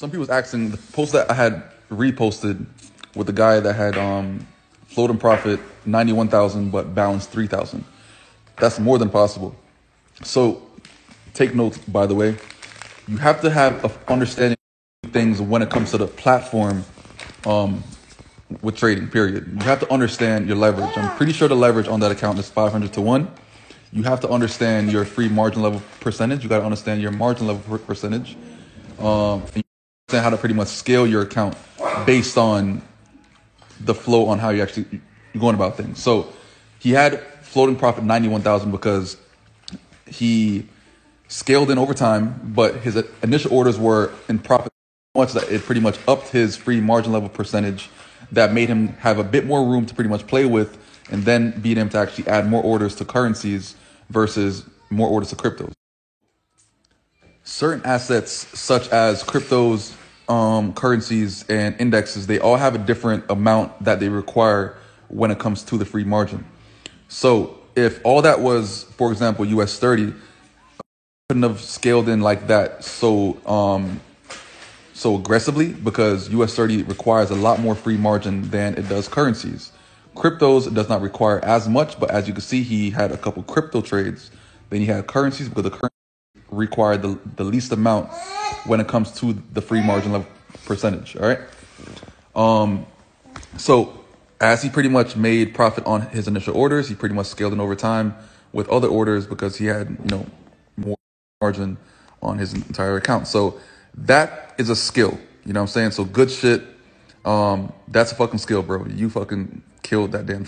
Some people's asking the post that I had reposted with the guy that had float and profit 91,000 but balanced 3,000. That's more than possible. So take notes, by the way. You have to have an understanding of things when it comes to the platform with trading, period. You have to understand your leverage. I'm pretty sure the leverage on that account is 500 to 1. You have to understand your free margin level percentage. You got to understand your margin level percentage. And you understand how to pretty much scale your account based on the flow on how you're going about things. So he had floating profit 91,000 because he scaled in over time, but his initial orders were in profit so much that it pretty much upped his free margin level percentage. That made him have a bit more room to pretty much play with, and then being able to actually add more orders to currencies versus more orders to cryptos. Certain assets such as cryptos, currencies, and indexes, they all have a different amount that they require when it comes to the free margin. So if all that was, for example, US 30, couldn't have scaled in like that so aggressively because US 30 requires a lot more free margin than it does currencies. Cryptos does not require as much, but as you can see, he had a couple crypto trades. Then he had currencies because the currency required the least amount when it comes to the free margin level percentage. All right. So as he pretty much made profit on his initial orders, he pretty much scaled in over time with other orders because he had, more margin on his entire account. So that is a skill, you know what I'm saying? So good shit. That's a fucking skill, bro. You fucking killed that damn